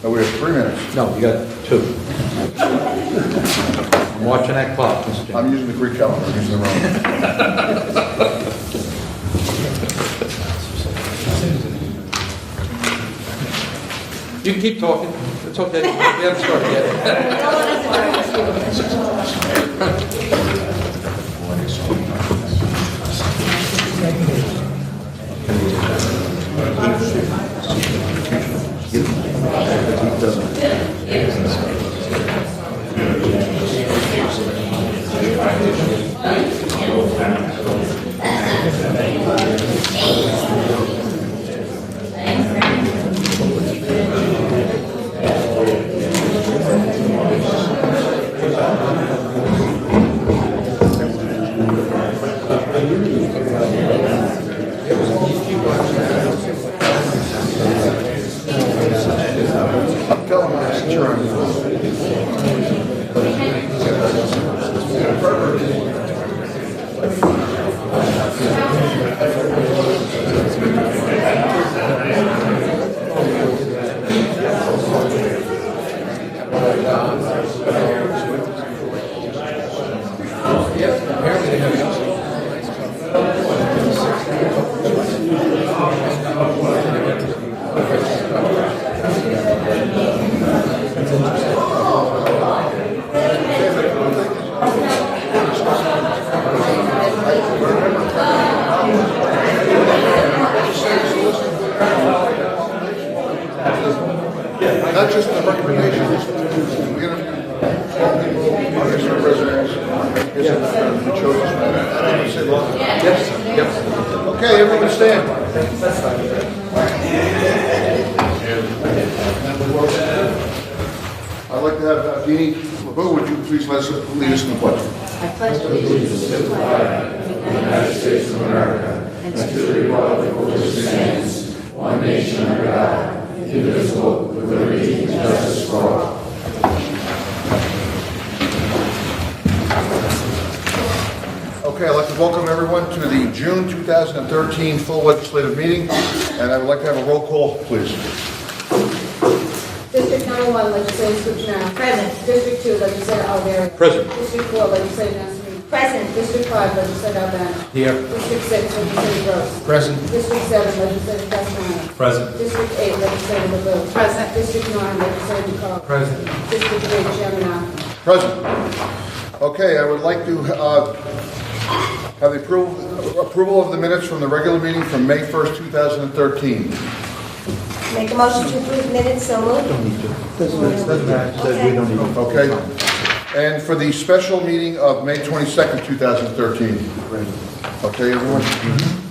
No, we have 3 minutes. No, you got 2. I'm watching that clock, Mr. Chairman. I'm using the Greek calendar, I'm using the Roman. You can keep talking. It's okay. We haven't started yet. I'm telling my insurance. Not just the recommendations, we interviewed our residents. Yes. Okay, everyone stand. I'd like to have Deanie LeBeau, would you please lead us in the pledge? I pledge allegiance to the flag of the United States of America and to the republic for which it stands, one nation under God, indivisible, with liberty and justice for all. Okay, I'd like to welcome everyone to the June 2013 full legislative meeting, and I would like to have a roll call, please. District number 1, Legislator Putnam. Present. District 2, Legislator Alvaro. Present. District 4, Legislator Nasri. Present. District 5, Legislator Albano. Here. District 6, Legislator Gross. Present. District 7, Legislator Castellano. Present. District 8, Legislator LeBeau. Present. District 9, Legislator DeCarlo. Present. District 3, Chairman Allen. Present. Okay, I would like to have the approval of the minutes from the regular meeting from May 1st, 2013. Make a motion to approve minutes, so moved. Doesn't matter. We don't need to. Okay. And for the special meeting of May 22nd, 2013. Okay, everyone?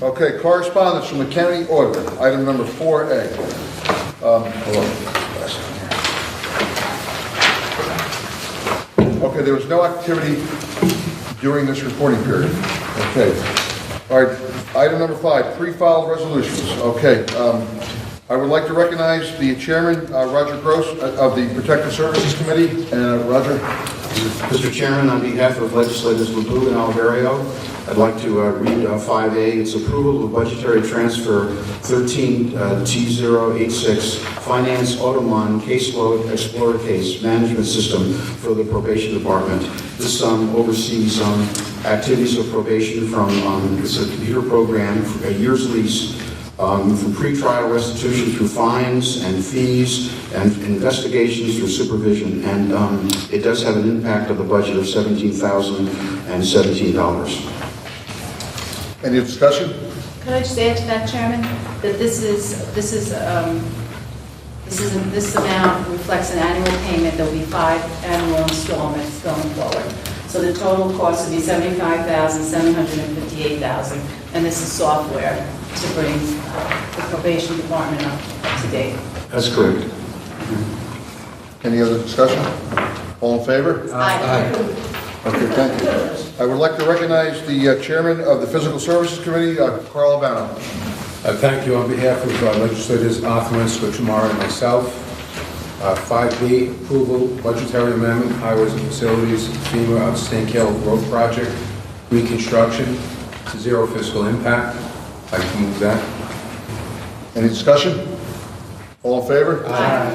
Okay, correspondence from the county auditor, item number 4A. Hold on. Okay, there was no activity during this reporting period. Okay. All right, item number 5, pre-filed resolutions. Okay. I would like to recognize the chairman, Roger Gross, of the Protective Services Committee. And Roger. Mr. Chairman, on behalf of legislators LeBeau and Alvario, I'd like to read 5A. It's approval of budgetary transfer 13T086, Finance Automon Caseload Explorer Case Management System for the Probation Department. This oversees activities of probation from it's a computer program, a year's lease, from pretrial restitution through fines and fees and investigations through supervision, and it does have an impact of the budget of $17,017. Any discussion? Could I just add to that, Chairman, that this amount reflects an annual payment. There will be 5 annual installments going forward. So the total cost would be $75,758,000, and this is software to bring the probation department up to date. That's correct. Any other discussion? All in favor? Aye. Okay, thank you. I would like to recognize the chairman of the Physical Services Committee, Carl Albano. Thank you. On behalf of legislators Arthur Scutchamara and myself, 5B, approval, budgetary amendment, highways and facilities, FEMA St. Caleb Road Project, reconstruction to zero fiscal impact. I'd like to move that. Any discussion? All in favor? Aye.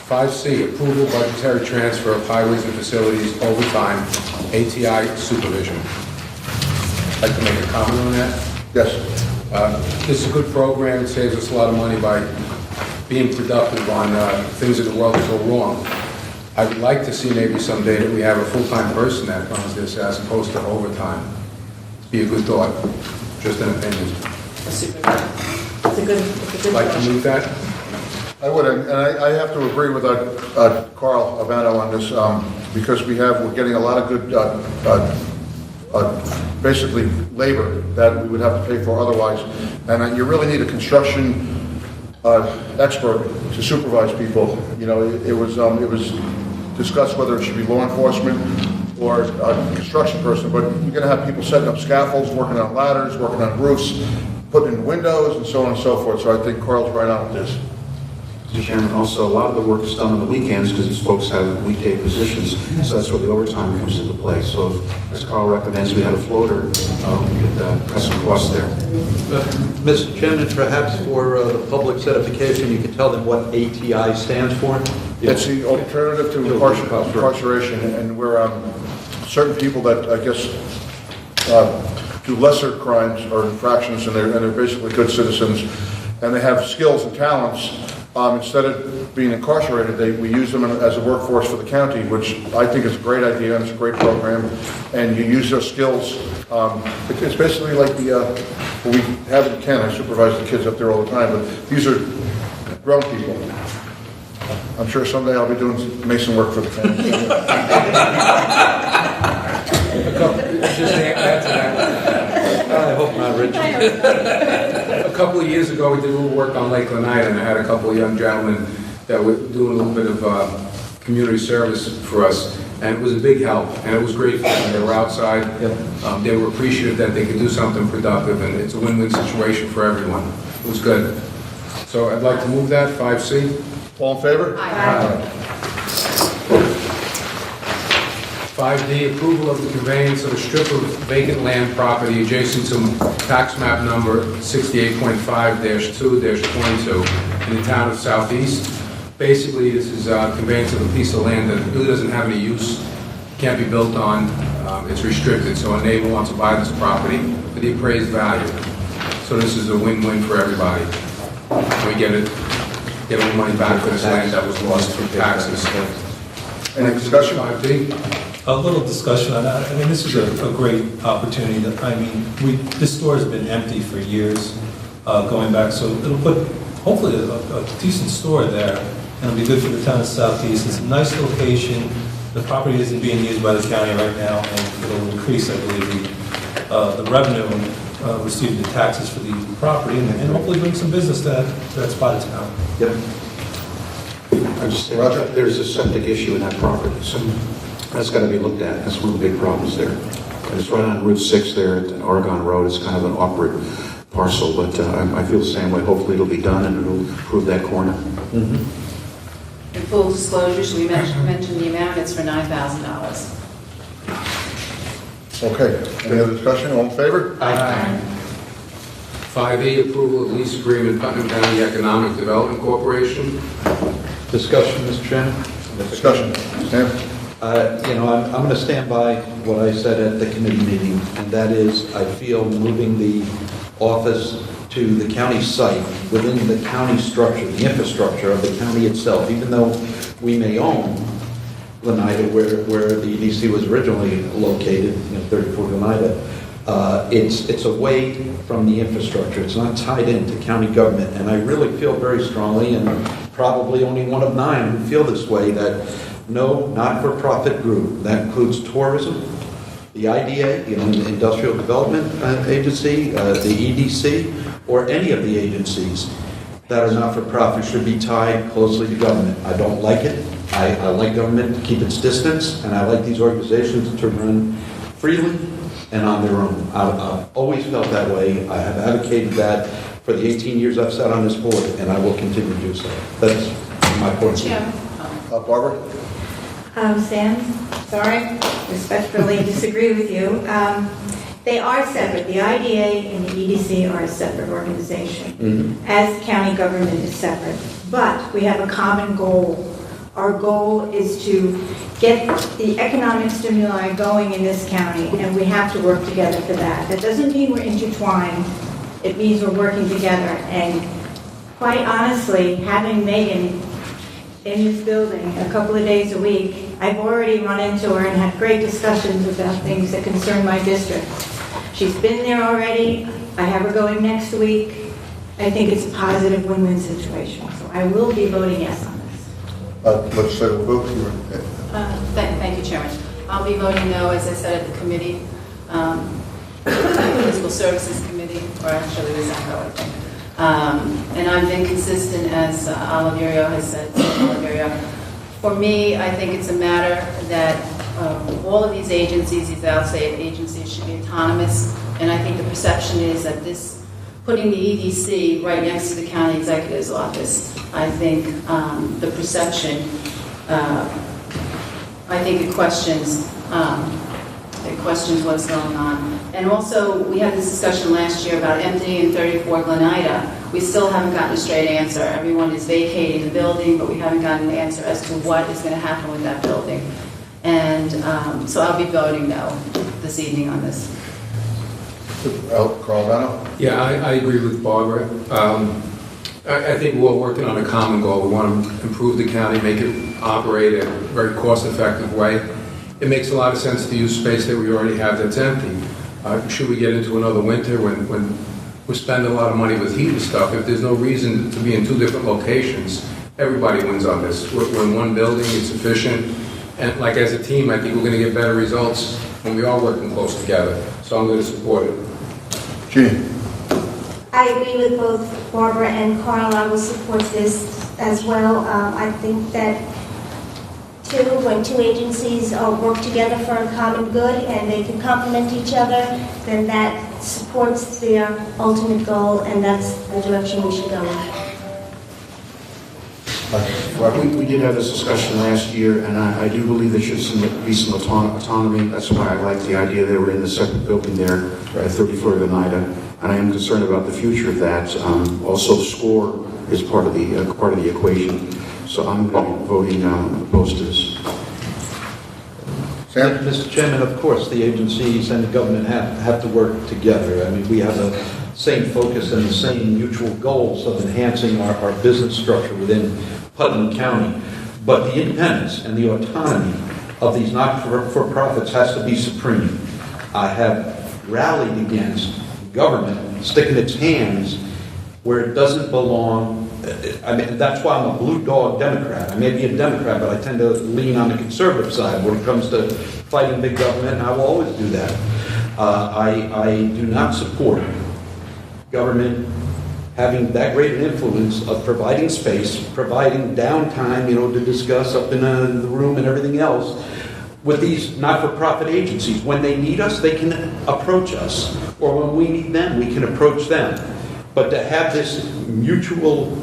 5C, approval, budgetary transfer of highways and facilities, overtime, ATI supervision. I'd like to make a comment on that. Yes. This is a good program. It saves us a lot of money by being productive on things in the world that go wrong. I would like to see maybe someday that we have a full-time person that runs this as opposed to overtime. It'd be a good thought, just an opinion. It's a good Like to thought. move that? I would, and I have to agree with Carl Albano on this, because we're getting a lot of good, basically labor that we would have to pay for otherwise. And you really need a construction expert to supervise people. You know, it was discussed whether it should be law enforcement or a construction person, but you're going to have people setting up scaffolds, working on ladders, working on roofs, putting in windows, and so on and so forth. So I think Carl's right on with this. Mr. Chairman, also, a lot of the work is done on the weekends because these folks have weekday positions, so that's where the overtime comes into play. So, as Carl recommends, we had a floater, we could cut some costs there. Mr. Chairman, perhaps for the public's edification, you could tell them what ATI stands for? It's the alternative to incarceration, and we're certain people that, I guess, do lesser crimes or infractions, and they're basically good citizens, and they have skills and talents. Instead of being incarcerated, we use them as a workforce for the county, which I think is a great idea, and it's a great program, and you use their skills. It's basically like we have in Kent. I supervise the kids up there all the time, but these are grown people. I'm sure someday I'll be doing mason work for the county. Just to add to that. I hope not, Rich. A couple of years ago, we did a little work on Lake Lanai, and I had a couple of young gentlemen that were doing a little bit of community service for us, and it was a big help, and it was great for them. They were outside. They were appreciative that they could do something productive, and it's a win-win situation for everyone. It was good. So I'd like to move that, 5C. All in favor? Aye. 5D, approval of the conveyance of a strip of vacant land property adjacent to tax map number 68.5-2-22 in the town of Southeast. Basically, this is conveyance of a piece of land that really doesn't have any use, can't be built on, it's restricted, so a neighbor wants to buy this property for the appraised value. So this is a win-win for everybody. We get a little money back for this land that was lost through taxes. Any discussion? 5D. A little discussion on that. I mean, this is a great opportunity. This store has been empty for years, going back, so it'll put, hopefully, a decent store there, and it'll be good for the town of Southeast. It's a nice location. The property isn't being used by the county right now, and it'll increase, I believe, the revenue received in taxes for the property, and hopefully bring some business to that spot of town. Yep. I just say, there's a septic issue in that property, so that's got to be looked at. That's one of the big problems there. And it's right on Route 6 there at Oregon Road. It's kind of an awkward parcel, but I feel the same way. Hopefully it'll be done and it'll improve that corner. In full disclosure, should we mention the amount? It's for $9,000. Okay. Any other discussion? All in favor? Aye. 5E, approval of lease agreement, Putnam County Economic Development Corporation. Discussion, Mr. Chairman? Discussion. Sam? I'm going to stand by what I said at the committee meeting, and that is, I feel moving the office to the county site within the county structure, the infrastructure of the county itself, even though we may own Oneida, where the EDC was originally located, 34 Oneida, It's away from the infrastructure. It's not tied into county government. And I really feel very strongly, and probably only one of 9 who feel this way, that no not-for-profit group, that includes tourism, the IDA, the Industrial Development Agency, the EDC, or any of the agencies that are not-for-profit should be tied closely to government. I don't like it. I like government to keep its distance, and I like these organizations to run freely and on their own. I've always felt that way. I have advocated that for the 18 years I've sat on this board, and I will continue to do so. That's my point of view. Barbara? Sam, sorry, respectfully disagree with you. They are separate. The IDA and the EDC are a separate organization, as the county government is separate. But we have a common goal. Our goal is to get the economic stimuli going in this county, and we have to work together for that. That doesn't mean we're intertwined. It means we're working together. And quite honestly, having Megan in this building a couple of days a week, I've already run into her and had great discussions about things that concern my district. She's been there already. I have her going next week. I think it's a positive win-win situation. So I will be voting yes on this. Legislative vote. Thank you, Chairman. I'll be voting no, as I said at the committee, Fiscal Services Committee, or actually the ZACO, I think. And I've been consistent, as Oliverio has said. For me, I think it's a matter that all of these agencies, these outside agencies, should be autonomous. And I think the perception is that putting the EDC right next to the county executive's office, I think the perception, I think it questions what's going on. And also, we had this discussion last year about emptying 34 Glenida. We still haven't gotten a straight answer. Everyone is vacating the building, but we haven't gotten an answer as to what is going to happen with that building. And so I'll be voting no this evening on this. Carl Vano? Yeah, I agree with Barbara. I think we're all working on a common goal. We want to improve the county, make it operate in a very cost-effective way. It makes a lot of sense to use space that we already have that's empty. Should we get into another winter when we spend a lot of money with heat and stuff, if there's no reason to be in 2 different locations, everybody wins on this. We're in one building, it's efficient, and like as a team, I think we're going to get better results when we are working close together. So I'm going to support it. Jean? I agree with both Barbara and Carl. I will support this as well. I think that when 2 agencies work together for a common good and they can complement each other, then that supports their ultimate goal, and that's the direction we should go in. We did have this discussion last year, and I do believe there should be some autonomy. That's why I like the idea they were in the separate building there at 34 Oneida. And I am concerned about the future of that. Also, SCORE is part of the equation. So I'm going to be voting opposed to this. Sam? Mr. Chairman, of course, the agencies and the government have to work together. I mean, we have the same focus and the same mutual goals of enhancing our business structure within Putnam County. But the independence and the autonomy of these not-for-profits has to be supreme. I have rallied against government sticking its hands where it doesn't belong. I mean, that's why I'm a blue dog Democrat. I may be a Democrat, but I tend to lean on the conservative side when it comes to fighting big government, and I will always do that. I do not support government having that great an influence of providing space, providing downtime, to discuss up in the room and everything else with these not-for-profit agencies. When they need us, they can approach us, or when we need them, we can approach them. But to have this mutual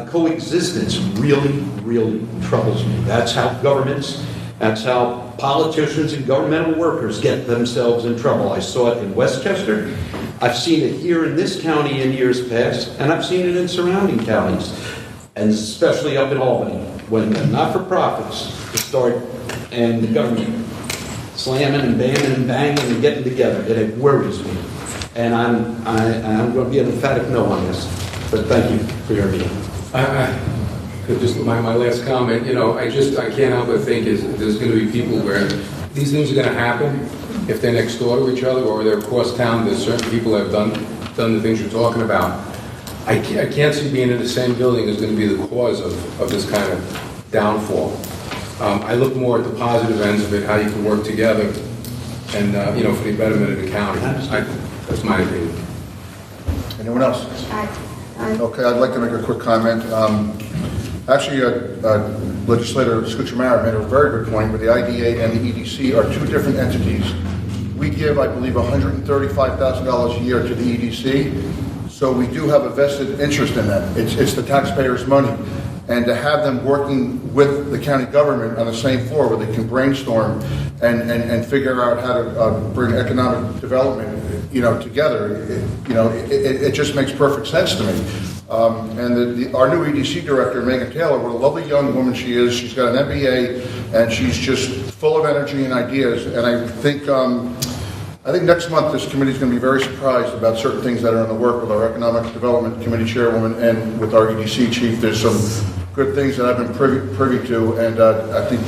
coexistence really, really troubles me. That's how governments, that's how politicians and governmental workers get themselves in trouble. I saw it in Westchester. I've seen it here in this county in years past, and I've seen it in surrounding counties, and especially up in Albany, when the not-for-profits start and the government slamming and bamming and banging and getting together. It worries me. And I'm going to be an emphatic no on this. But thank you for your meeting. Just my last comment, I can't help but think is there's going to be people where these things are going to happen, if they're next door to each other or they're across town, there's certain people that have done the things you're talking about. I can't see being in the same building is going to be the cause of this kind of downfall. I look more at the positive ends of it, how you can work together and, for the betterment of the county. That's my opinion. Anyone else? Okay, I'd like to make a quick comment. Actually, Legislator Scucciamara made a very good point, but the IDA and the EDC are two different entities. We give, I believe, $135,000 a year to the EDC, so we do have a vested interest in that. It's the taxpayers' money. And to have them working with the county government on the same floor where they can brainstorm and figure out how to bring economic development, together, it just makes perfect sense to me. And our new EDC director, Megan Taylor, what a lovely young woman she is. She's got an MBA, and she's just full of energy and ideas. And I think next month this committee is going to be very surprised about certain things that are in the work with our Economic Development Committee chairwoman and with our EDC chief. There's some good things that I've been privy to, and I think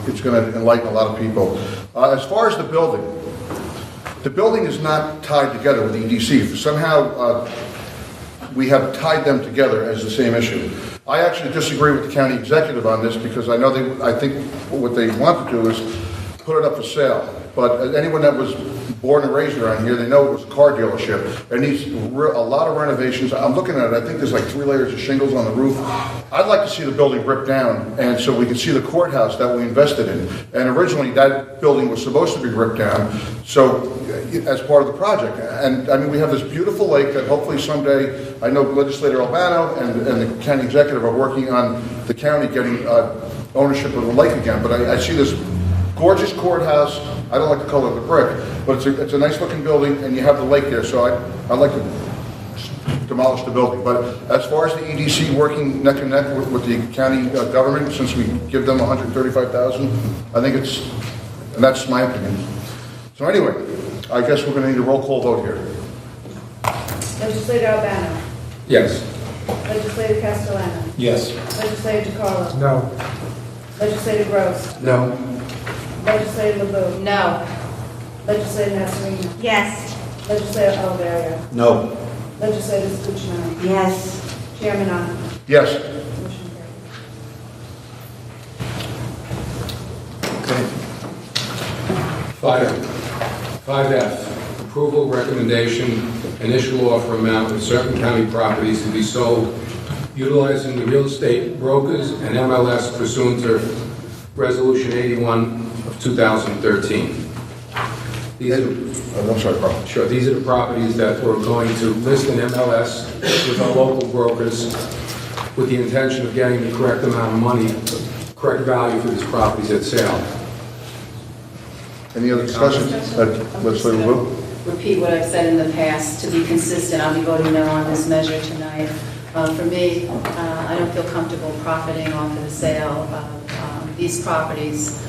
it's going to enlighten a lot of people. As far as the building is not tied together with the EDC. Somehow we have tied them together as the same issue. I actually disagree with the county executive on this because I think what they want to do is put it up for sale. But anyone that was born and raised around here, they know it was a car dealership. It needs a lot of renovations. I'm looking at it, I think there's like 3 layers of shingles on the roof. I'd like to see the building ripped down, and so we can see the courthouse that we invested in. And originally that building was supposed to be ripped down, so as part of the project. And I mean, we have this beautiful lake that hopefully someday, I know Legislator Albano and the county executive are working on the county getting ownership of the lake again. But I see this gorgeous courthouse. I don't like to call it the brick, but it's a nice looking building, and you have the lake there, so I'd like to demolish the building. But as far as the EDC working neck and neck with the county government, since we give them $135,000, I think and that's my opinion. So anyway, I guess we're going to need a roll call vote here. Legislator Albano. Yes. Legislator Castellano. Yes. Legislator DeCarlo. No. Legislator Gross. No. Legislator LeBeau. No. Legislator Nasarino. Yes. Legislator Oliveira. No. Legislator Scucciamara. Yes. Chairman Arnold. Yes. Motion carried. Okay. 5F, approval recommendation, initial offer amount of certain county properties to be sold utilizing the real estate brokers and MLS pursuant to Resolution 81 of 2013. These are, I'm sorry, Carl. sure, these are the properties that we're going to list in MLS with our local brokers with the intention of getting the correct amount of money, correct value for these properties at sale. Any other discussion? Legislator LeBeau? Repeat what I've said in the past. To be consistent, I'll be voting no on this measure tonight. For me, I don't feel comfortable profiting off of the sale of these properties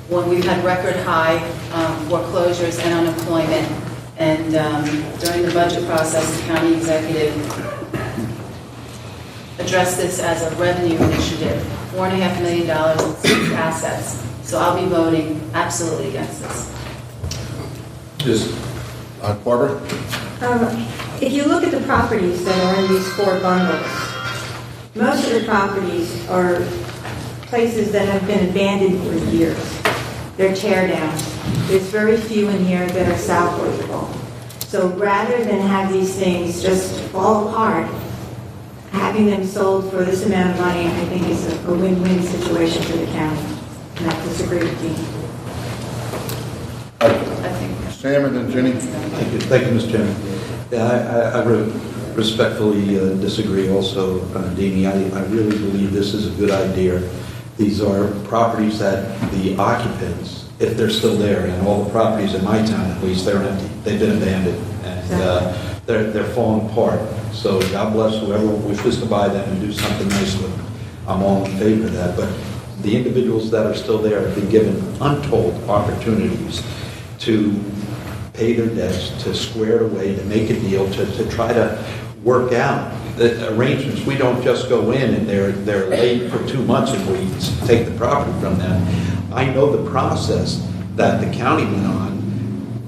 when we've had record high foreclosures and unemployment. And during the budget process, the county executive addressed this as a revenue initiative, $4.5 million in assets. So I'll be voting absolutely against this. Just Barbara? If you look at the properties that are in these 4 bundles, most of the properties are places that have been abandoned for years. They're tear downs. There's very few in here that are salvageable. So rather than have these things just fall apart, having them sold for this amount of money, I think is a win-win situation for the county. And I disagree with you. I think. Sam and then Jenny. Thank you, Mr. Chairman. Yeah, I respectfully disagree also, Deanie. I really believe this is a good idea. These are properties that the occupants, if they're still there, and all the properties in my town at least, they're empty. They've been abandoned, and they're falling apart. So God bless whoever wishes to buy them and do something nice with them. I'm all in favor of that. But the individuals that are still there have been given untold opportunities to pay their debts, to square it away, to make a deal, to try to work out the arrangements. We don't just go in and they're late for 2 months and we take the property from them. I know the process that the county went on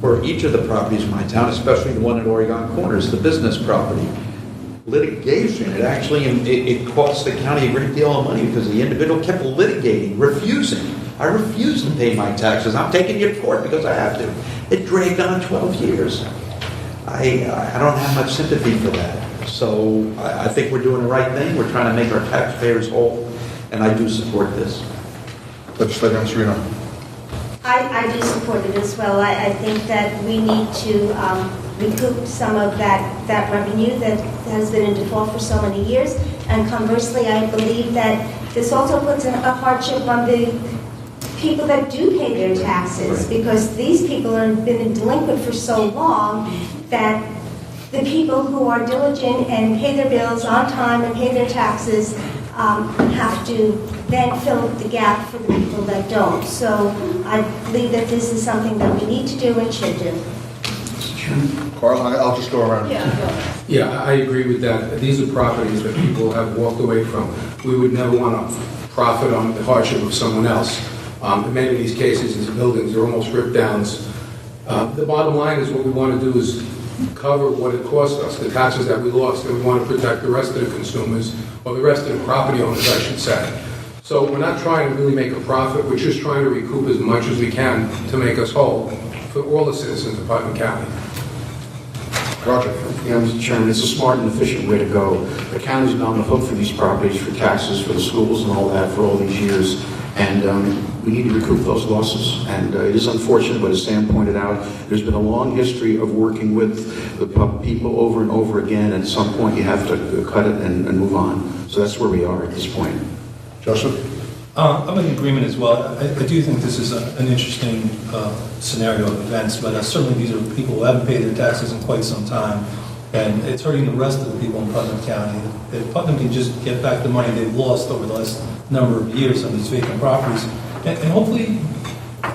for each of the properties in my town, especially the one at Oregon Corners, the business property. Litigation, it costs the county a great deal of money because the individual kept litigating, refusing. I refuse to pay my taxes. I'm taking you to court because I have to. It dragged on 12 years. I don't have much sympathy for that. So I think we're doing the right thing. We're trying to make our taxpayers whole, and I do support this. Legislator Serino. I do support it as well. I think that we need to recoup some of that revenue that has been in default for so many years. And conversely, I believe that this also puts a hardship on the people that do pay their taxes, because these people have been delinquent for so long that the people who are diligent and pay their bills on time and pay their taxes have to then fill the gap for the people that don't. So I believe that this is something that we need to do and should do. Carl, I'll just go around. Yeah, I agree with that. These are properties that people have walked away from. We would never want to profit on the hardship of someone else. In many of these cases, these buildings are almost ripped downs. The bottom line is what we want to do is cover what it cost us, the taxes that we lost, and we want to protect the rest of the consumers, or the rest of the property owners, I should say. So we're not trying to really make a profit, we're just trying to recoup as much as we can to make us whole for all the citizens of Putnam County. Roger. Yeah, Mr. Chairman, it's a smart and efficient way to go. The county's been on the hook for these properties, for taxes, for the schools and all that for all these years. And we need to recoup those losses. And it is unfortunate, but as Sam pointed out, there's been a long history of working with the people over and over again. And at some point, you have to cut it and move on. So that's where we are at this point. Joseph? I'm in agreement as well. I do think this is an interesting scenario of events, but certainly these are people who haven't paid their taxes in quite some time, and it's hurting the rest of the people in Putnam County. If Putnam can just get back the money they've lost over the last number of years on these vacant properties, and hopefully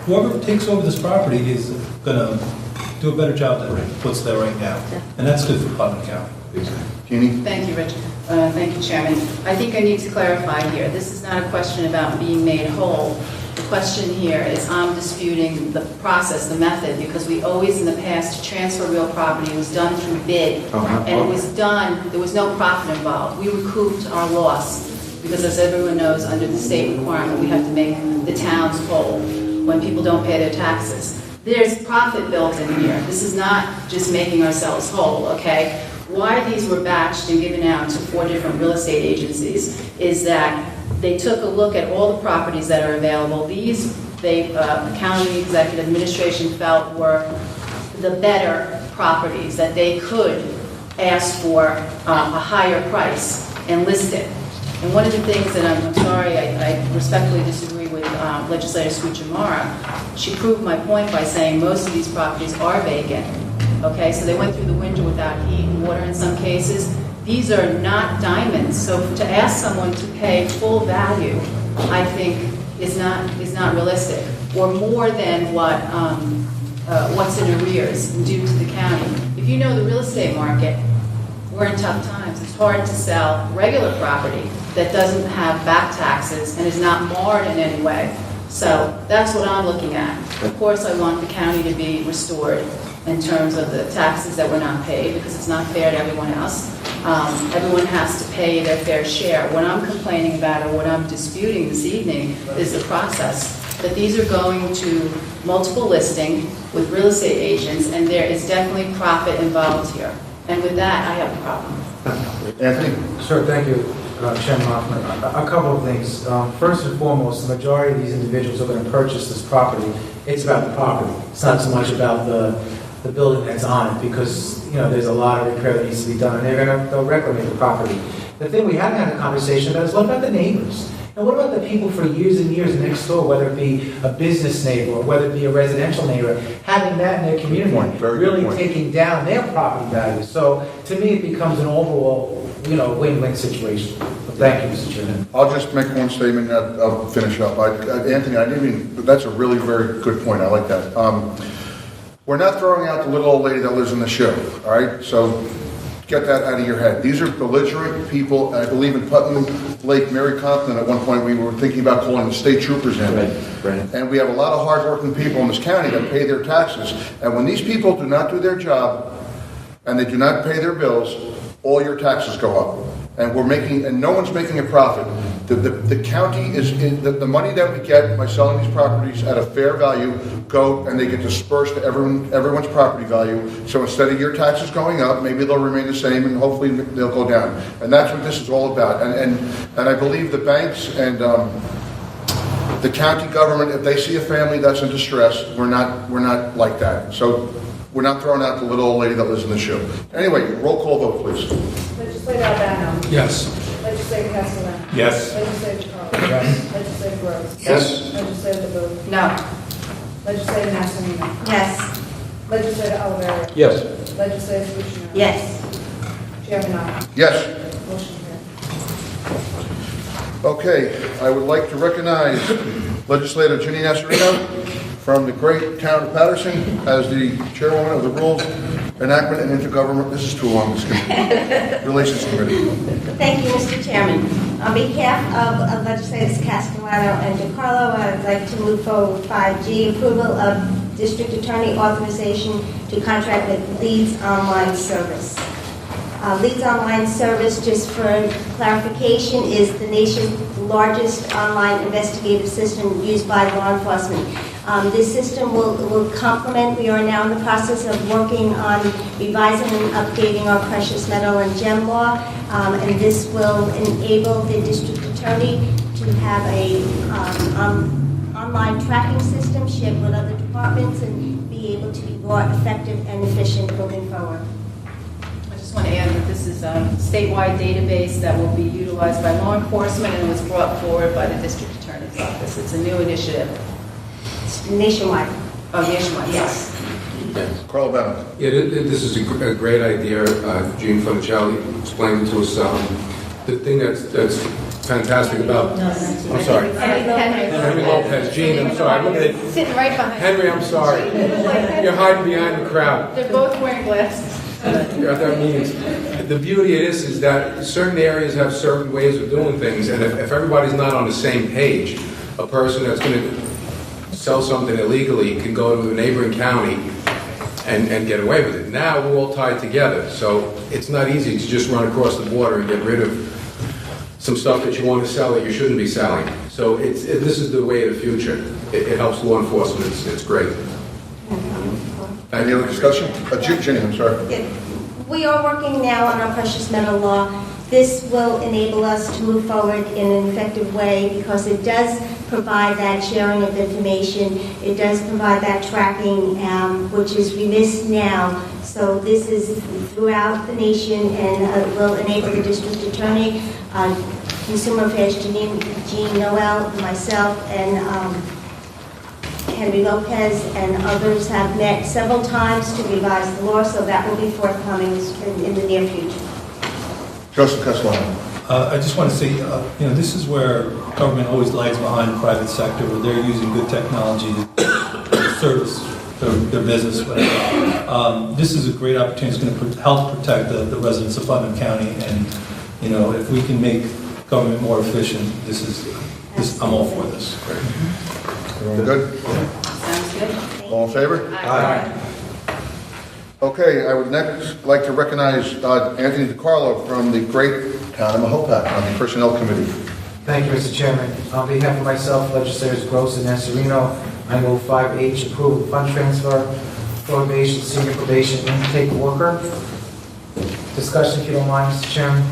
whoever takes over this property is going to do a better job than what's there right now, and that's good for Putnam County. Jeannie? Thank you, Richard. Thank you, Chairman. I think I need to clarify here. This is not a question about being made whole. The question here is I'm disputing the process, the method, because we always in the past to transfer real property was done through bid. And it was done, there was no profit involved. We recouped our loss because, as everyone knows, under the state requirement, we have to make the towns whole when people don't pay their taxes. There's profit built in here. This is not just making ourselves whole, okay? Why these were batched and given out to 4 different real estate agencies is that they took a look at all the properties that are available. These, the county executive administration felt were the better properties that they could ask for a higher price and list it. And one of the things that I'm sorry, I respectfully disagree with Legislator Scucciamara. She proved my point by saying most of these properties are vacant. Okay, so they went through the winter without heat and water in some cases. These are not diamonds, so to ask someone to pay full value, I think, is not realistic, or more than what's in arrears due to the county. If you know the real estate market, we're in tough times. It's hard to sell regular property that doesn't have back taxes and is not marred in any way. So that's what I'm looking at. Of course, I want the county to be restored in terms of the taxes that were not paid, because it's not fair to everyone else. Everyone has to pay their fair share. What I'm complaining about, or what I'm disputing this evening, is the process. That these are going to multiple listing with real estate agents, and there is definitely profit involved here. And with that, I have a problem. Anthony? Sure, thank you, Chairman Hoffman. A couple of things. First and foremost, the majority of these individuals are going to purchase this property. It's about the property. It's not so much about the building that's on it, because there's a lot of repair that needs to be done, and they'll reclaim the property. The thing we haven't had a conversation about is what about the neighbors? And what about the people for years and years next door, whether it be a business neighbor or whether it be a residential neighbor, having that in their community, really taking down their property values. So to me, it becomes an overall, win-win situation. But thank you, Mr. Chairman. I'll just make one statement and I'll finish up. Anthony, that's a really very good point. I like that. We're not throwing out the little old lady that lives in the show, all right? So get that out of your head. These are belligerent people. I believe in Putnam Lake, Mary Compton, at one point we were thinking about calling the state troopers in. Right. And we have a lot of hardworking people in this county that pay their taxes. And when these people do not do their job and they do not pay their bills, all your taxes go up. And no one's making a profit. The county is, the money that we get by selling these properties at a fair value go and they get dispersed to everyone's property value. So instead of your taxes going up, maybe they'll remain the same and hopefully they'll go down. And that's what this is all about. And I believe the banks and the county government, if they see a family that's in distress, we're not like that. So we're not throwing out the little old lady that lives in the shoe. Anyway, roll call vote, please. Legislator Albano. Yes. Legislator Castellano. Yes. Legislator Carl. Yes. Legislator Gross. Yes. Legislator DeBoer. No. Legislator Nasarino. Yes. Legislator Oliveri. Yes. Legislator Bucciano. Yes. Chairman Ott. Yes. Motion carried. Okay, I would like to recognize Legislator Ginny Nasarino from the great town of Patterson as the chairwoman of the Rules Enactment and Intergovernment, this is too long, this committee, Relations Committee. Thank you, Mr. Chairman. On behalf of Legislators Castellano and DiCarlo, I'd like to move forward 5G, approval of District Attorney authorization to contract with Leads Online Service. Leads Online Service, just for clarification, is the nation's largest online investigative system used by law enforcement. This system will complement, we are now in the process of working on revising and updating our precious metal and gem law, and this will enable the district attorney to have a online tracking system shared with other departments and be able to be more effective and efficient moving forward. I just want to add that this is a statewide database that will be utilized by law enforcement and was brought forward by the district attorney's office. It's a new initiative. Nationwide. Oh, nationwide, yes. Carl Bennett. Yeah, this is a great idea. Gene Funicelli explained it to us. The thing that's fantastic about... I'm sorry. Henry Lopez. Gene, I'm sorry. Look at it. Sitting right behind. Henry, I'm sorry. You're hiding behind the crowd. They're both wearing glasses. You're at their meetings. The beauty of this is that certain areas have certain ways of doing things, and if everybody's not on the same page, a person that's going to sell something illegally can go to a neighboring county and get away with it. Now we're all tied together, so it's not easy to just run across the border and get rid of some stuff that you want to sell that you shouldn't be selling. So this is the way of the future. It helps law enforcement. It's great. Any other discussion? Ginny, I'm sorry. We are working now on our precious metal law. This will enable us to move forward in an effective way because it does provide that sharing of information. It does provide that tracking, which is remiss now. So this is throughout the nation and will enable the district attorney, Consumer Affairs Jean Noel, myself, and Henry Lopez and others have met several times to revise the law, so that will be forthcoming in the near future. Joseph Castellano. I just want to say, this is where government always lags behind the private sector, where they're using good technology to service their business. This is a great opportunity. It's going to help protect the residents of Putnam County, and if we can make government more efficient, I'm all for this. Great. Everyone good? Sounds good. All in favor? Aye. Okay, I would next like to recognize Anthony DiCarlo from the great town of Mahopac on the Personnel Committee. Thank you, Mr. Chairman. On behalf of myself, legislators Gross and Nasarino, I move 5H, approval of fund transfer, probation, senior probation, intake worker. Discussion, if you don't mind, Mr. Chairman.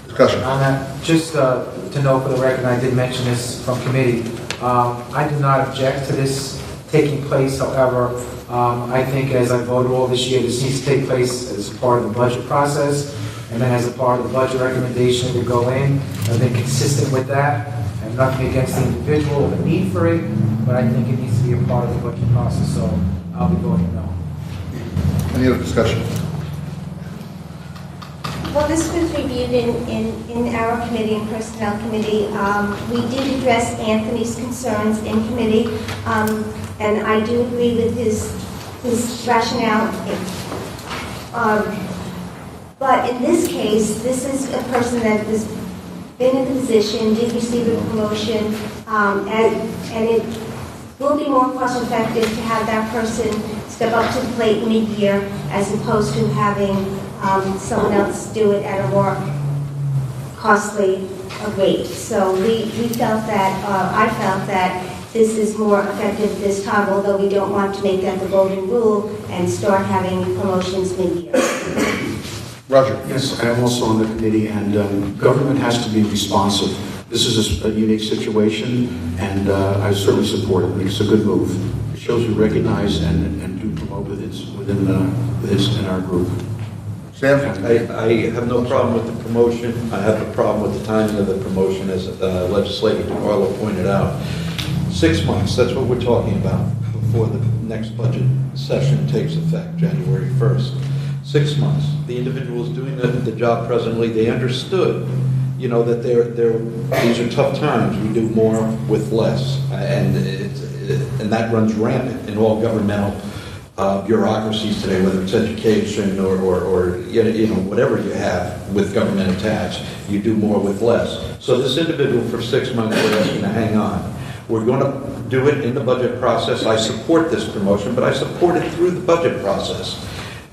Discussion. On that, just to note for the record, I did mention this from committee. I do not object to this taking place. However, I think as I voted all this year, this needs to take place as part of the budget process, and then as a part of the budget recommendation to go in. I've been consistent with that. I have nothing against the individual or the need for it, but I think it needs to be a part of the budget process, so I'll be voting no. Any other discussion? Well, this was reviewed in our committee, in Personnel Committee. We did address Anthony's concerns in committee, and I do agree with his rationale. But in this case, this is a person that has been in the position, did receive a promotion, and it will be more cost effective to have that person step up to the plate mid-year as opposed to having someone else do it at a more costly rate. So we felt that, I felt that this is more effective this time, although we don't want to make that the golden rule and start having promotions mid-year. Roger. Yes, I'm also on the committee, and government has to be responsive. This is a unique situation, and I certainly support it. I think it's a good move. It shows we recognize and do promote within our group. Sam? I have no problem with the promotion. I have a problem with the timing of the promotion, as legislator DeCarlo pointed out. 6 months, that's what we're talking about, before the next budget session takes effect, January 1st. 6 months. The individual is doing the job presently. They understood, you know, that these are tough times. We do more with less, and that runs rampant in all governmental bureaucracies today, whether it's education or you know whatever you have with government attached. You do more with less. So this individual for 6 months, we're asking to hang on. We're going to do it in the budget process. I support this promotion, but I support it through the budget process.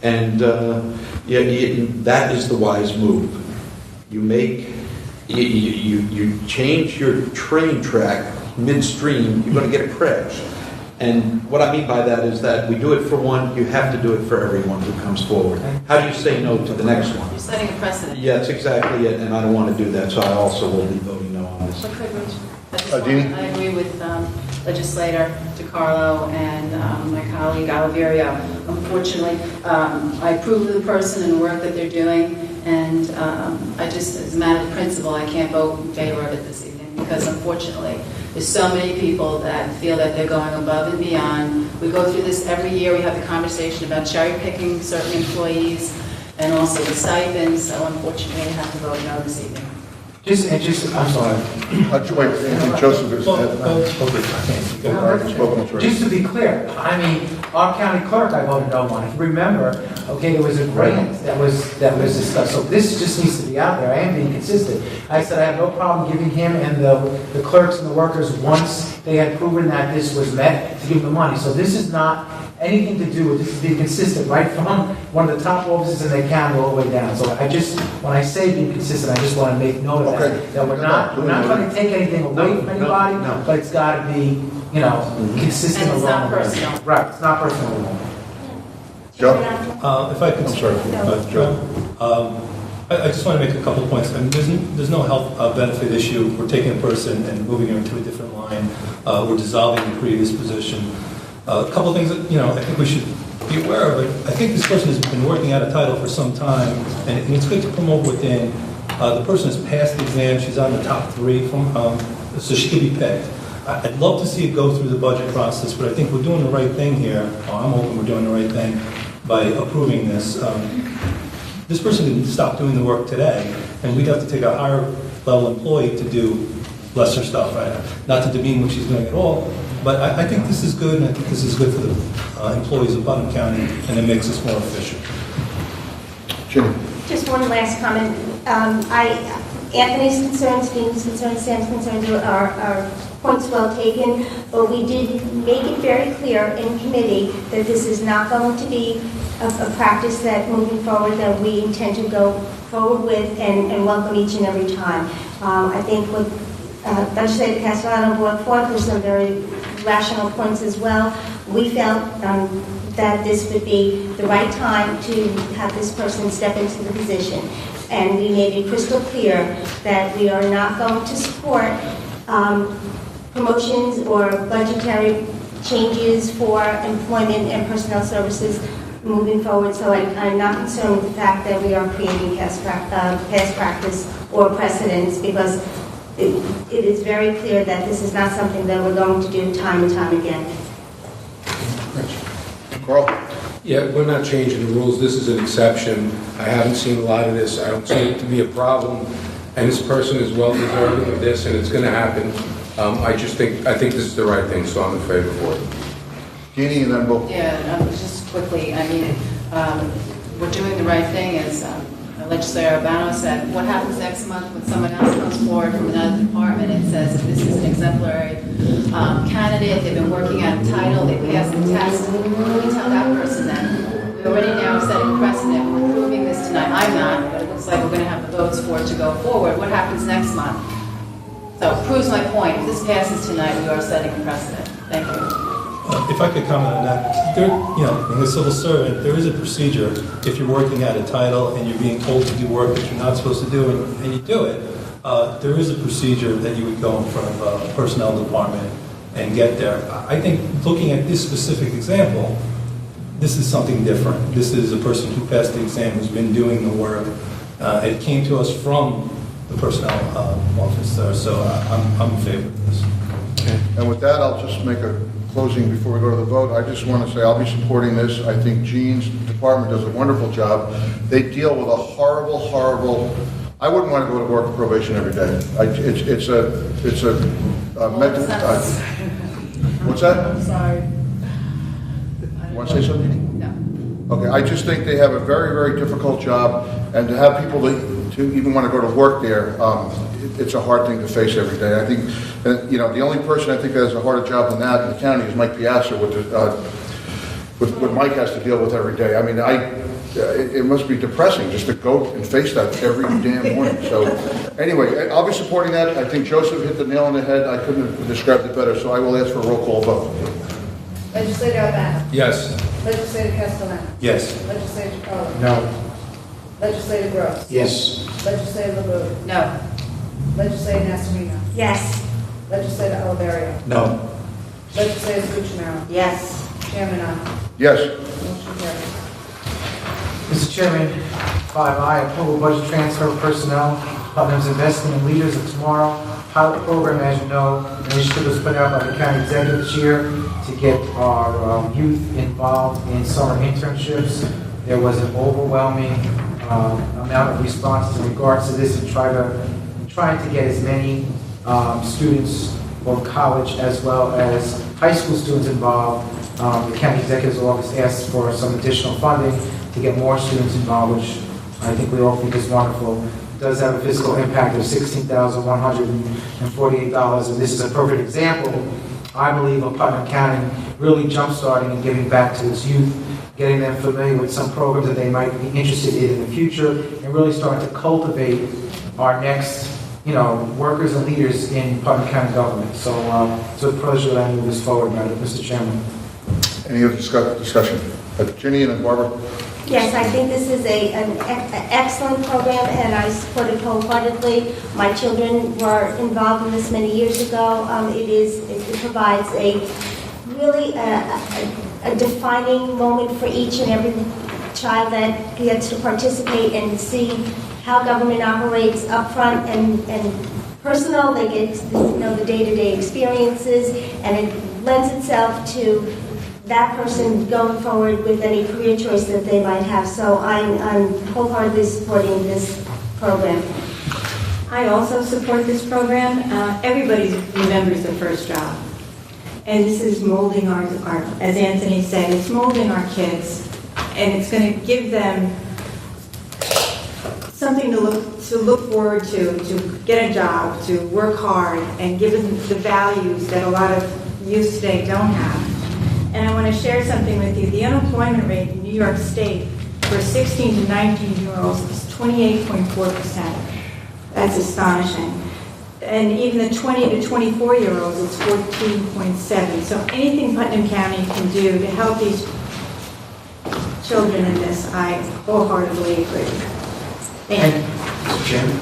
And that is the wise move. You change your train track midstream, you're going to get a crash. And what I mean by that is that we do it for one, you have to do it for everyone who comes forward. How do you say no to the next one? You're setting a precedent. Yeah, that's exactly it, and I don't want to do that, so I also will be voting no on this. I Dini? agree with legislator DeCarlo and my colleague Oliverio. Unfortunately, I approve of the person and the work that they're doing, and I just, as a matter of principle, I can't vote in favor of it this evening because unfortunately, there's so many people that feel that they're going above and beyond. We go through this every year. We have the conversation about cherry picking certain employees and also the stipends. So unfortunately, I have to vote no this evening. I'm sorry. Wait, Joseph is... Just to be clear, I mean, our county clerk, I voted no on. If you remember, okay, there was a grant that was discussed. So this just needs to be out there. I am being consistent. I said I have no problem giving him and the clerks and the workers, once they had proven that this was met, to give them the money. So this is not anything to do with, this is being consistent right from one of the top offices in the county all the way down. So I just, when I say being consistent, I just want to make note of that we're not going to take anything away from anybody, but it's got to be, you know, consistent. And it's not personal. Right, it's not personal. Joe? If I could, I'm sorry. Joe. I just want to make a couple of points. I mean, there's no health benefit issue. We're taking a person and moving her into a different line. We're dissolving the previous position. A couple of things that, you know, I think we should be aware of. I think this person has been working at a title for some time, and it's good to promote within. The person has passed the exam. She's on the top 3, so she could be picked. I'd love to see it go through the budget process, but I think we're doing the right thing here. I'm hoping we're doing the right thing by approving this. This person can stop doing the work today, and we'd have to take a higher level employee to do lesser stuff, right? Not to demean what she's doing at all, but I think this is good, and I think this is good for the employees of Putnam County, and it makes us more efficient. Jimmy? Just one last comment. Anthony's concerns, Dean's concerns, Sam's concerns are points well taken, but we did make it very clear in committee that this is not going to be a practice that moving forward that we intend to go forward with and welcome each and every time. I think what Legislator Castellano brought forth were some very rational points as well. We felt that this would be the right time to have this person step into the position. And we made it crystal clear that we are not going to support promotions or budgetary changes for employment and personnel services moving forward. So I'm not concerned with the fact that we are creating past practice or precedents, because it is very clear that this is not something that we're going to do time and time again. Carl? Yeah, we're not changing the rules. This is an exception. I haven't seen a lot of this. I don't see it to be a problem. And this person is well deserving of this, and it's going to happen. I think this is the right thing, so I'm in favor for it. Jeannie, and then we'll... Yeah, just quickly, I mean, we're doing the right thing, as Legislator Urbano said, what happens next month when someone else comes forward from another department and says that this is an exemplary candidate, they've been working at a title, they passed the test, what do you tell that person then? We're already now setting precedent, we're approving this tonight, I'm not, but it looks like we're going to have the votes for it to go forward. What happens next month? So it proves my point. If this passes tonight, we are setting a precedent. Thank you. If I could comment on that, there, in the civil servant, there is a procedure. If you're working at a title and you're being told to do work that you're not supposed to do and you do it, there is a procedure that you would go in front of a personnel department and get there. I think looking at this specific example, this is something different. This is a person who passed the exam, who's been doing the work. It came to us from the personnel office there, so I'm in favor of this. Okay. And with that, I'll just make a closing before we go to the vote. I just want to say I'll be supporting this. I think Jean's department does a wonderful job. They deal with a horrible. I wouldn't want to go to work for probation every day. It's a mental. What's that? I'm sorry. You want to say something? No. Okay, I just think they have a very difficult job, and to have people to even want to go to work there, it's a hard thing to face every day. I think, the only person I think that has a harder job than that in the county is Mike Piazza with what Mike has to deal with every day. I mean, it must be depressing just to go and face that every damn morning. So, anyway, I'll be supporting that. I think Joseph hit the nail on the head. I couldn't have described it better, so I will ask for a roll call vote. Legislator Urbano. Yes. Legislator Castellano. Yes. Legislator Carla. No. Legislator Gross. Yes. Legislator LeBeau. No. Legislator Nasarino. Yes. Legislator Oliverio. No. Legislator Cuccinero. Yes. Chairman Arnold. Yes. Motion carries. Mr. Chairman, 5I, approval budget transfer of personnel, Putnam's investment in leaders of tomorrow. Pilot program, as you know, an initiative was put out by the county executive this year to get our youth involved in summer internships. There was an overwhelming amount of responses in regards to this and trying to get as many students, both college as well as high school students involved. The county executive's office asked for some additional funding to get more students involved, which I think we all think is wonderful. It does have a fiscal impact of $16,148, and this is a perfect example, I believe, of Putnam County really jump-starting and giving back to its youth, getting them familiar with some programs that they might be interested in the future, and really starting to cultivate our next, workers and leaders in Putnam County government. So it's a pleasure that I move this forward, Mr. Chairman. Any other discussion? Ginny and then Barbara? Yes, I think this is an excellent program, and I support it wholeheartedly. My children were involved in this many years ago. It provides a really a defining moment for each and every child that gets to participate and see how government operates up front and personal. They get to know the day-to-day experiences, and it lends itself to that person going forward with any career choice that they might have. So I'm wholeheartedly supporting this program. I also support this program. Everybody remembers the first job. And this is molding our, as Anthony said, it's molding our kids. And it's going to give them something to look forward to get a job, to work hard, and give them the values that a lot of youth today don't have. And I want to share something with you. The unemployment rate in New York State for 16 to 19-year-olds is 28.4%. That's astonishing. And even the 20 to 24-year-olds, it's 14.7%. So anything Putnam County can do to help these children in this, I wholeheartedly agree. Thank you. Mr. Chairman?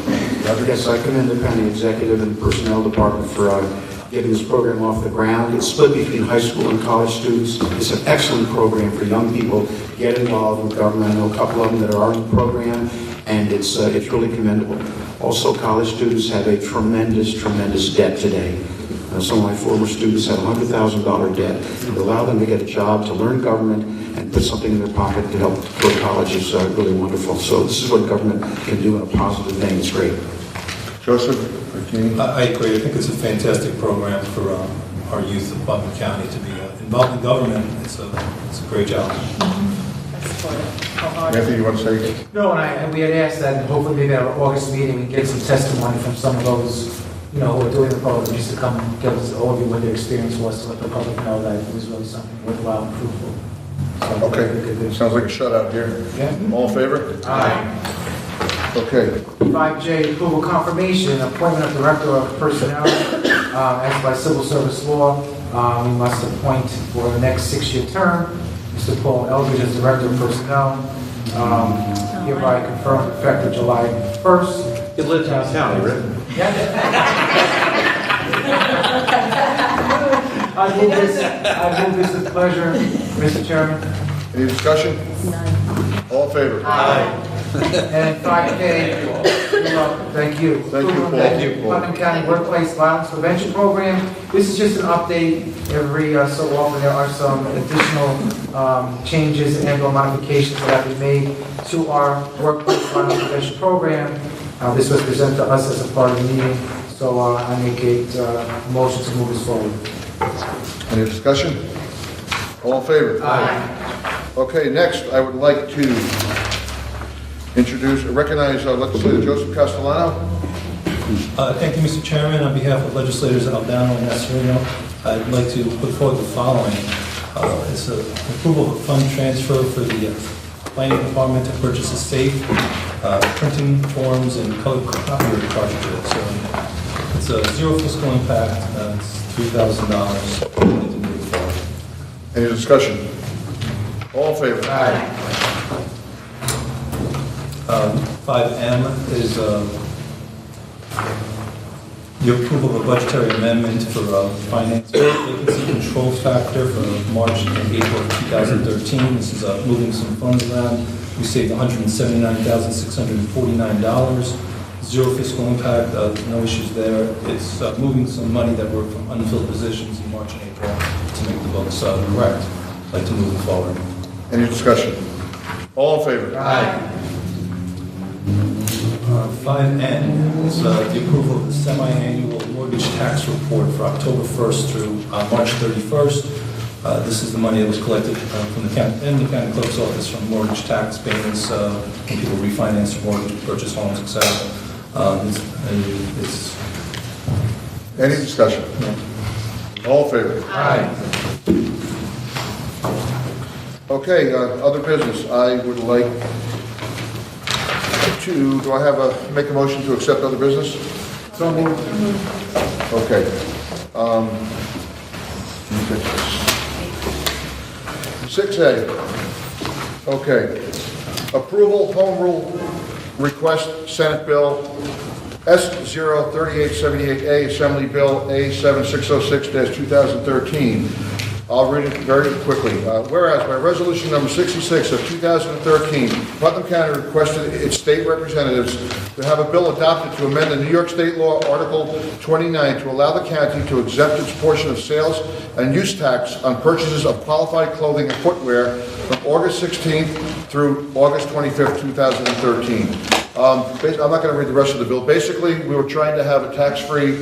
Yes, I commend the county executive and personnel department for getting this program off the ground. It's split between high school and college students. It's an excellent program for young people to get involved with government. I know a couple of them that are in the program, and it's really commendable. Also, college students have a tremendous debt today. Some of my former students have a $100,000 debt. To allow them to get a job, to learn government, and put something in their pocket to help go to college is really wonderful. So this is what government can do in a positive thing. It's great. Joseph? I agree. I think it's a fantastic program for our youth of Putnam County to be involved in government. It's a great job. I support it. Anthony, you want to say? No, and we had asked that hopefully maybe at our August meeting, we can get some testimony from some of those, who are doing the public, just to come give us an overview what their experience was, to let the public know that it was really something worthwhile and fruitful. So, Okay, good. sounds like a shutout here. Yeah. All in favor? Aye. Okay, 5J, approval confirmation, appointment of Director of Personnel, as by civil service law. We must appoint for the next 6-year term, Mr. Paul Eldridge as Director of Personnel, hereby confirmed effective July 1st. He lives in the county, right? I move this with pleasure, Mr. Chairman. any discussion? All in favor? And 5K, thank you. Thank you, Paul. Thank you, Paul. Putnam County Workplace Violence Prevention Program. This is just an update. Every so often there are some additional changes and/or modifications that have been made to our Workplace Violence Prevention Program. This was presented to us as a part of the meeting, so I make a motion to move this forward. Any discussion? All in favor? Aye. Okay, next, I would like to recognize legislator Joseph Castellano. Thank you, Mr. Chairman. On behalf of legislators Aldana and Nasarino, I'd like to put forward the following. It's an approval of fund transfer for the planning department to purchase a safe, printing forms, and colored copier cartridges. So it's a zero fiscal impact. It's $3,000. Any discussion? All in favor? Aye. 5M is your approval of a budgetary amendment for finance vacancy control factor for March and April of 2013. This is moving some funds around. We saved $179,649. Zero fiscal impact, no issues there. It's moving some money that were from unfilled positions in March and April to make the books correct. I'd like to move it forward. Any discussion? All in favor? Aye. 5N is the approval of the semi-annual mortgage tax report for October 1st through March 31st. This is the money that was collected from the county and the county clerk's office from mortgage tax payments when people refinance their mortgage, purchase homes, etc. It's Any discussion? All in favor? Aye. Okay, other business. I would like to, make a motion to accept other business? So moved. Okay. 6A. Okay. Approval home rule request, Senate Bill S03878A, Assembly Bill A7606-2013. I'll read it very quickly. Whereas by resolution number 66 of 2013, Putnam County requested its state representatives to have a bill adopted to amend the New York State Law Article 29 to allow the county to exempt its portion of sales and use tax on purchases of qualified clothing and footwear from August 16th through August 25th, 2013. I'm not going to read the rest of the bill. Basically, we were trying to have a tax-free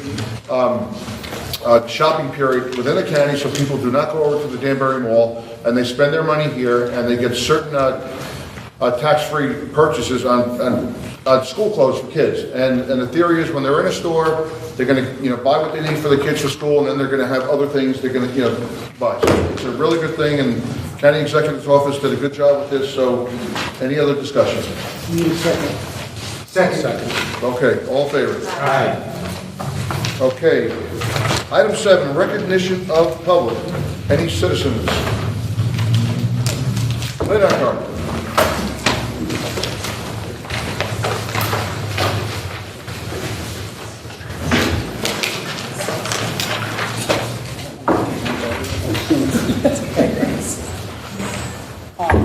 shopping period within the county so people do not go over to the Danbury Mall and they spend their money here and they get certain tax-free purchases on school clothes for kids. And the theory is when they're in a store, they're going to buy what they need for the kids for school, and then they're going to have other things they're going to buy. So it's a really good thing, and County Executive's Office did a good job with this. So any other discussion? Second. Okay, all in favor? Aye. Okay. Item 7, recognition of public. Any citizens? Lay that card.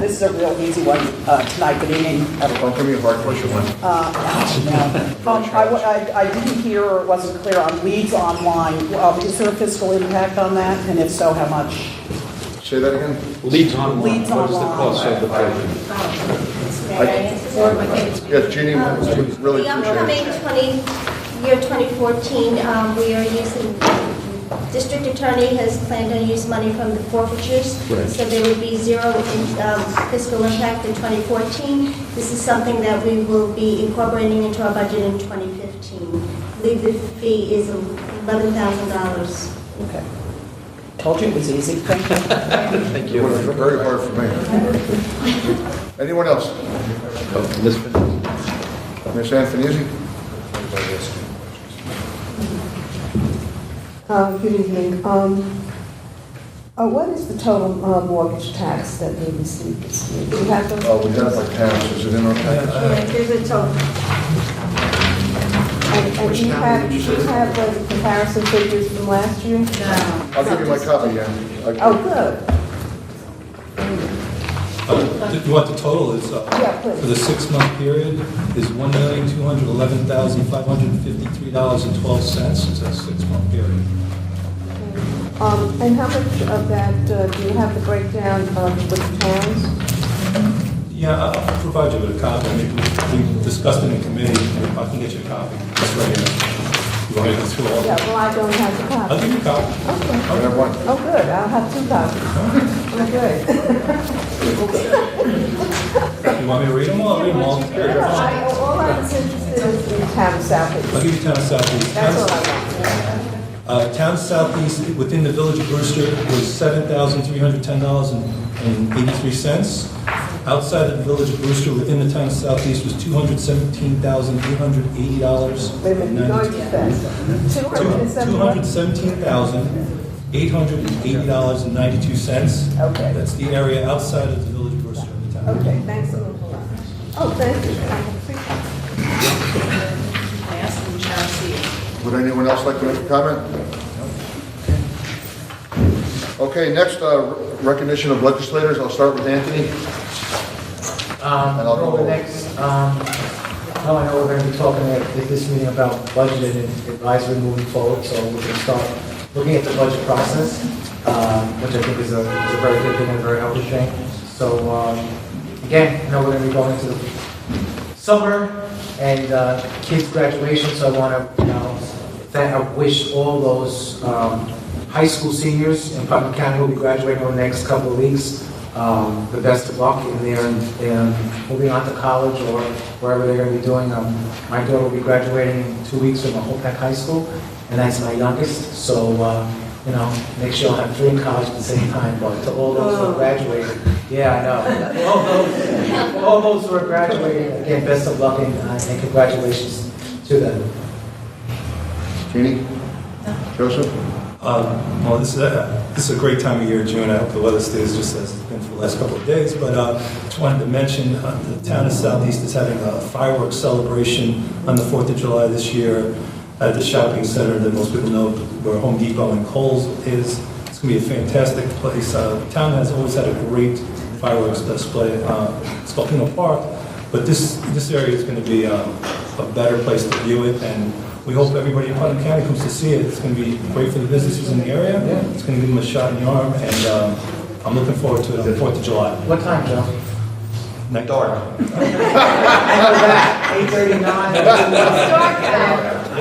This is a real easy one tonight. Good evening, everyone. Don't give me a hard question one. I didn't hear or wasn't clear on leads online. Is there a fiscal impact on that? And if so, how much? Say that again? Leads online. Leads What is the online. cost of the program? Yes, Jeannie, really The appreciate it. upcoming year 2014, we are using District Attorney has planned on use money from the forfeitures, Right. so there will be zero fiscal impact in 2014. This is something that we will be incorporating into our budget in 2015. I believe the fee is $11,000. Okay. Told you it was easy. Thank you. Thank It was very hard for me. Anyone else? Ms. Finesse. Ms. Anthony? Good evening. What is the total mortgage tax that we received this year? Do you have those? Oh, we have our tax, is it in our tax? Yeah, there's a total. And do you have the comparison figures from last year? No. I'll give you my copy, Ann. Oh, good. You want the total? It's, Yeah, please. for the 6-month period is $1,211,553.12. It's a 6-month period. And how much of that, do you have the breakdown with the towns? Yeah, I'll provide you with a copy. I mean, we discussed it in committee. I can get you a copy. It's right here. You want me to go through all of Yeah, it? well, I don't have the I'll copy. give you a copy. Okay. I have one. Oh, good, I'll have 2 copies. Oh, good. You want me to read them all? I'll read them all. All I was interested is in the town of I'll Southeast. give you town of Southeast. That's all I want. Town Southeast within the Village of Brewster was $7,310.83. Outside of the Village of Brewster, within the town of Southeast, was $217,880. Wait a minute, you're going too fast. $217,880.92. Okay. That's the area outside of the Village of Brewster. of the town. Okay, thanks a lot. Oh, thank you. I asked them to see it. Would anyone else like to make a comment? Okay, next, recognition of legislators. I'll start with Anthony. And I'll go Over over. next, I know we're going to be talking at this meeting about budget and advisory moving forward, so we're going to start looking at the budget process, which I think is a very good thing and a very healthy thing. So, again, I know we're going to be going into the summer and kids' graduation, so I want to, I wish all those high school seniors in Putnam County who will be graduating over the next couple of weeks the best of luck in their moving on to college or wherever they're going to be doing. My daughter will be graduating in 2 weeks from Hopeneck High School, and that's my youngest. So, next year I'll have 3 in college at the same time. But to all those who are graduating, yeah, I know. All those who are graduating, again, best of luck and congratulations to them. Jeannie? Joseph? Well, this is a great time of year, June. I hope the weather stays just as it's been for the last couple of days. But just wanted to mention the town of Southeast is having a fireworks celebration on the 4th of July this year at the shopping center that most people know where Home Depot and Kohl's is. It's going to be a fantastic place. The town has always had a great fireworks display. It's called Putnam Park, but this area is going to be a better place to view it, and we hope everybody in Putnam County comes to see it. It's going to be great for the businesses in the area. It's going to give them a shot in the arm, and I'm looking forward to it on the 4th of July. What time, Joe? Night dark. I know that. 8:39. Be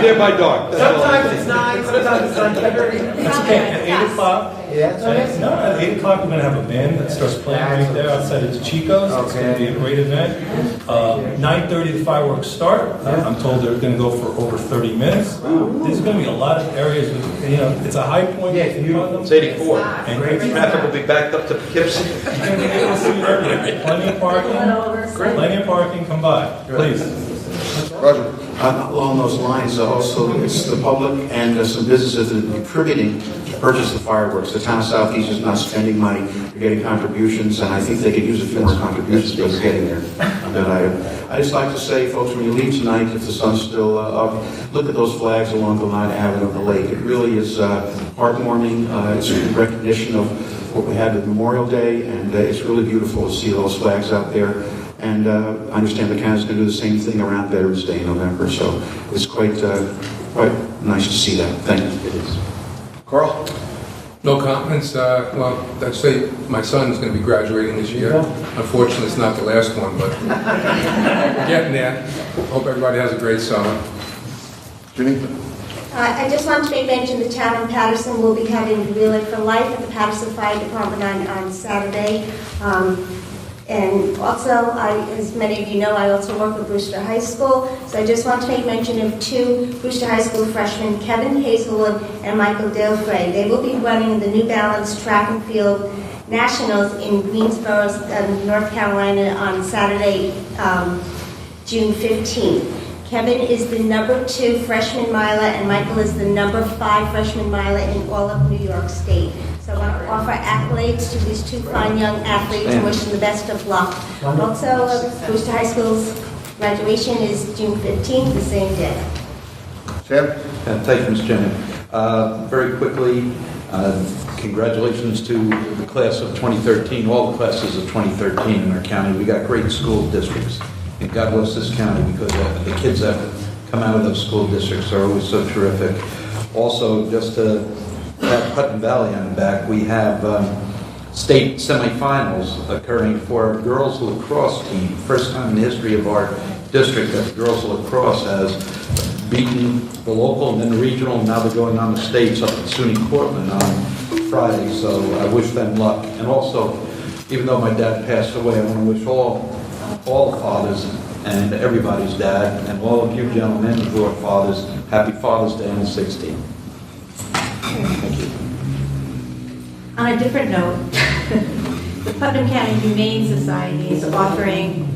there by dark. Sometimes it's 9, sometimes it's 9:30. That's okay. At 8 o'clock. Yeah, that's okay. No, at 8 o'clock we're going to have a band that starts playing right there outside of the Chico's. It's going to be a great event. 9:30 the fireworks start. I'm told they're going to go for over 30 minutes. There's going to be a lot of areas. It's a high point. Yeah, it's beautiful. It's 84. And Traffic will be backed up to Poughkeepsie. you're going to be able to see everything. Plenty of parking. Plenty of parking. Come by, please. Roger? Along those lines, also, it's the public and some businesses that are contributing to purchase the fireworks. The town of Southeast is not spending money, they're getting contributions, and I think they could use a few more contributions, but they're getting there. But I just like to say, folks, when you leave tonight, if the sun's still up, look at those flags along the line Avenue of the lake. It really is heartwarming. It's a recognition of what we had at Memorial Day, and it's really beautiful to see those flags out there. And I understand the county's going to do the same thing around Veterans Day in November, so it's quite nice to see that. Thank you. It is. Carl? No comments. Well, I'd say my son's going to be graduating this year. Unfortunately, it's not the last one, but we're getting there. Hope everybody has a great summer. Ginny? I just want to make mention the town of Patterson will be having Relay for Life at the Patterson Fire Department on Saturday. And also, as many of you know, I also work with Brewster High School. So I just want to make mention of two Brewster High School freshmen, Kevin Hazelwood and Michael Delfray. They will be running the New Balance Track and Field Nationals in Greensboro, North Carolina on Saturday, June 15th. Kevin is the #2 freshman miler, and Michael is the #5 freshman miler in all of New York State. So I want to offer accolades to these two fine young athletes and wish them the best of luck. Also, Brewster High School's graduation is June 15th, the same day. Sam? Thank you, Mr. Chairman. Very quickly, congratulations to the class of 2013, all the classes of 2013 in our county. We got great school districts, and God bless this county because the kids that come out of those school districts are always so terrific. Also, just to pat Putnam Valley on the back, we have state semifinals occurring for our girls lacrosse team. First time in the history of our district that the girls lacrosse has beaten the local and then the regional, and now they're going on the states up at SUNY Portland on Friday, so I wish them luck. And also, even though my dad passed away, I want to wish all fathers and everybody's dad, and all of you gentlemen who are fathers, happy Father's Day on the 16th. Thank you. On a different note, the Putnam County Humane Society is offering,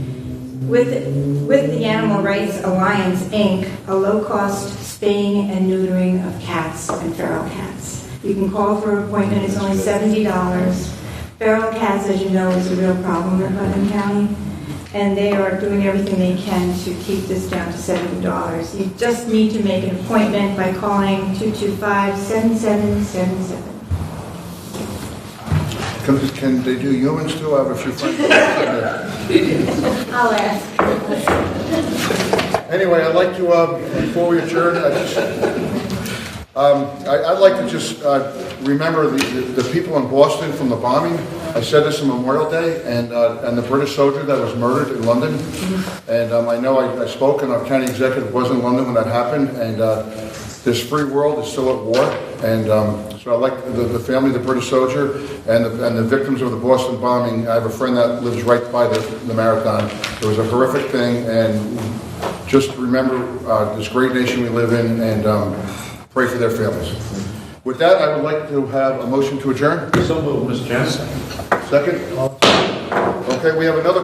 with the Animal Rights Alliance, Inc., a low-cost spaying and neutering of cats and feral cats. You can call for an appointment. It's only $70. Feral cats, as you know, is a real problem in Putnam County, and they are doing everything they can to keep this down to $70. You just need to make an appointment by calling 225-7777. Can they do humans too? I have a few friends. I'll ask. Anyway, I'd like to, before we adjourn, I'd like to just remember the people in Boston from the bombing. I said this on Memorial Day, and the British soldier that was murdered in London. And I know I spoke, and our county executive was in London when that happened. And this free world is still at war. And so I'd like the family of the British soldier and the victims of the Boston bombing. I have a friend that lives right by the marathon. It was a horrific thing, and just remember this great nation we live in, and pray for their families. With that, I would like to have a motion to adjourn. So moved, Mr. Chairman. Second? Okay, we have another